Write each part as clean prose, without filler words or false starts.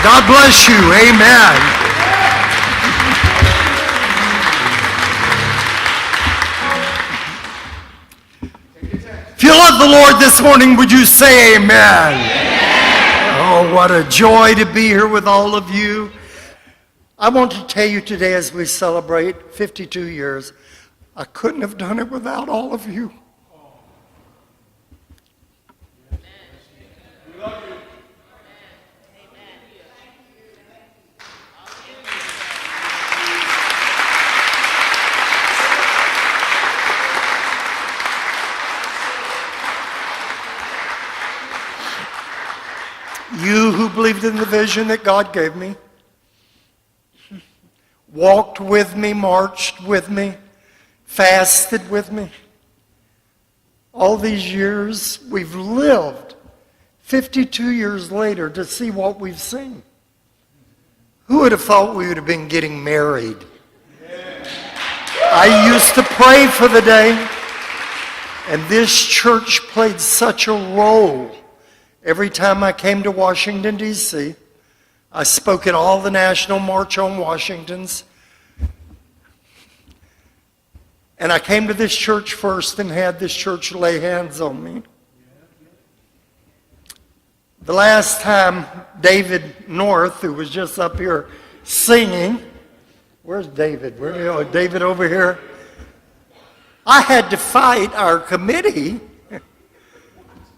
God bless you. Amen. If you love the Lord this morning, would you say amen? Oh, what a joy to be here with all of you. I want to tell you today as we celebrate 52 years, I couldn't have done it without all of you. You who believed in the vision that God gave me, walked with me, marched with me, fasted with me. All these years we've lived, 52 years later, to see what we've seen. Who would have thought we would have been getting married? I used to pray for the day, and this church played such a role. Every time I came to Washington, D.C., I spoke at all the National March on Washingtons. And I came to this church first and had this church lay hands on me. The last time David North, who was just up here singing, where's David? David over here. I had to fight our committee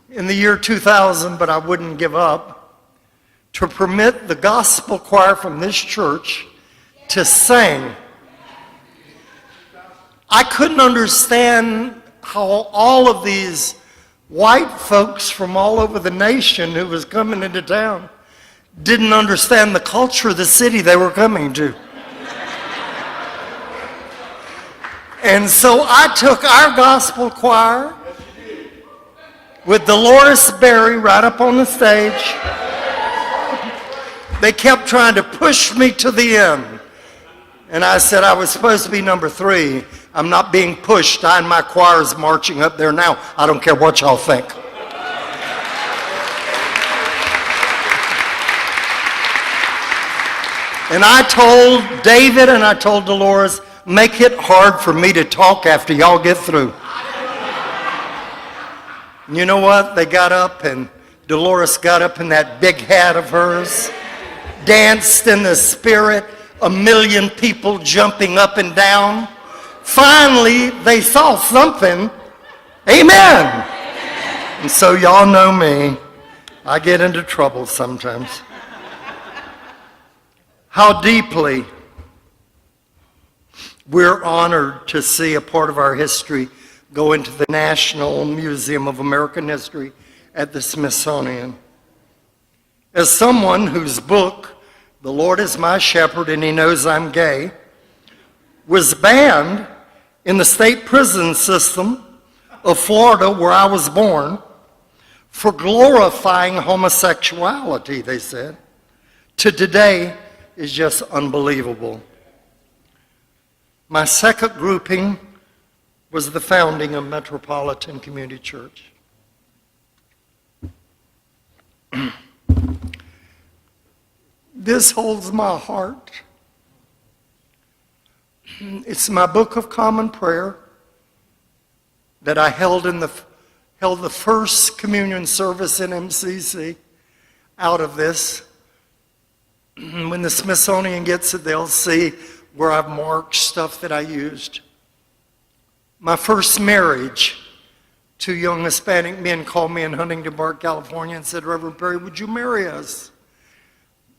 in the year 2000, but I wouldn't give up, to permit the gospel choir from this church to sing. I couldn't understand how all of these white folks from all over the nation who was coming into town didn't understand the culture of the city they were coming to. And so I took our gospel choir with Dolores Berry right up on the stage. They kept trying to push me to the end. And I said I was supposed to be number 3. I'm not being pushed. I and my choir is marching up there now. I don't care what y'all think. And I told David and I told Dolores, make it hard for me to talk after y'all get through. You know what? They got up, and Dolores got up in that big hat of hers, danced in the spirit, 1 million people jumping up and down. Finally, they saw something. Amen. And so y'all know me. I get into trouble sometimes. How deeply we're honored to see a part of our history go into the National Museum of American History at the Smithsonian. As someone whose book, The Lord is My Shepherd and He Knows I'm Gay, was banned in the state prison system of Florida, where I was born, for glorifying homosexuality, they said, to today is just unbelievable. My second grouping was the founding of Metropolitan Community Church. This holds my heart. It's my book of common prayer that I held the first communion service in MCC out of this. When the Smithsonian gets it, they'll see where I've marked stuff that I used. My first marriage, 2 young Hispanic men called me in Huntington Park, California and said, Reverend Perry, would you marry us?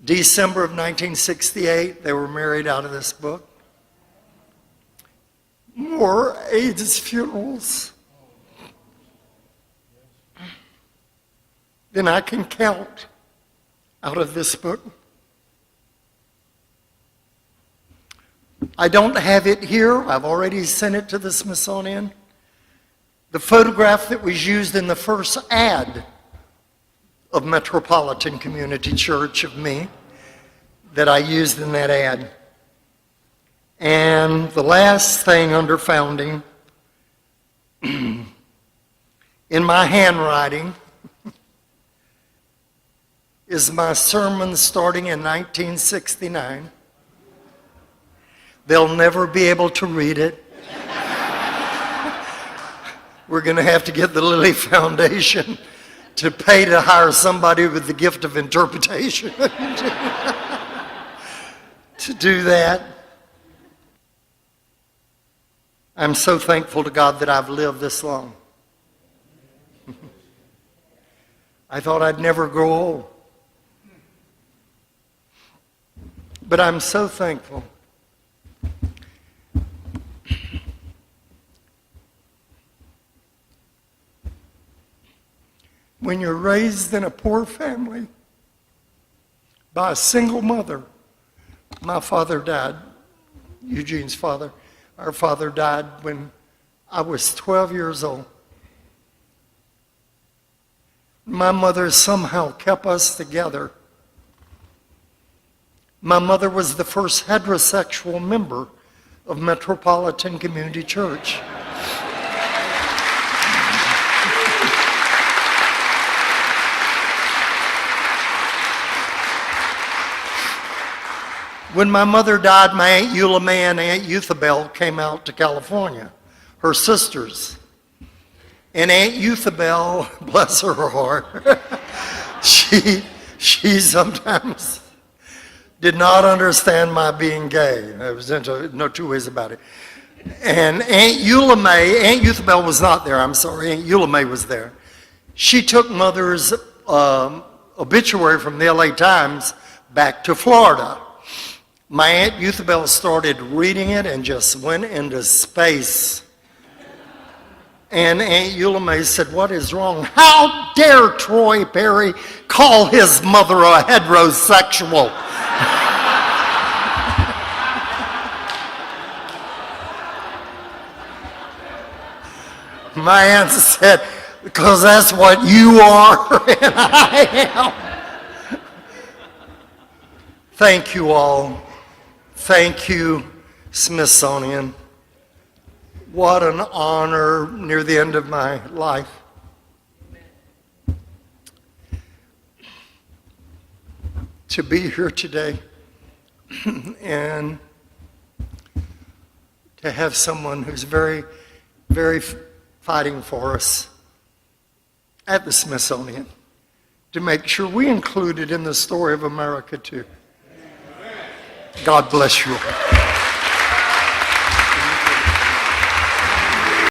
December of 1968, they were married out of this book. More AIDS funerals than I can count out of this book. I don't have it here. I've already sent it to the Smithsonian. The photograph that was used in the first ad of Metropolitan Community Church of me that I used in that ad. And the last thing under founding, in my handwriting, is my sermon starting in 1969. They'll never be able to read it. We're going to have to get the Lilly Foundation to pay to hire somebody with the gift of interpretation to do that. I'm so thankful to God that I've lived this long. I thought I'd never grow old. But I'm so thankful. When you're raised in a poor family by a single mother, my father died, Eugene's father. Our father died when I was 12 years old. My mother somehow kept us together. My mother was the first heterosexual member of Metropolitan Community Church. When my mother died, my Aunt Eula May and Aunt Euthabel came out to California, her sisters. And Aunt Euthabel, bless her heart, she sometimes did not understand my being gay. There was no two ways about it. And Aunt Eula May, Aunt Euthabel was not there, I'm sorry, Aunt Eula May was there. She took Mother's obituary from the LA Times back to Florida. My Aunt Euthabel started reading it and just went into space. And Aunt Eula May said, "What is wrong? How dare Troy Perry call his mother a heterosexual?" My aunt said, "Because that's what you are and I am." Thank you all. Thank you, Smithsonian. What an honor near the end of my life. To be here today and to have someone who's very, very fighting for us at the Smithsonian to make sure we include it in the story of America too. God bless you all.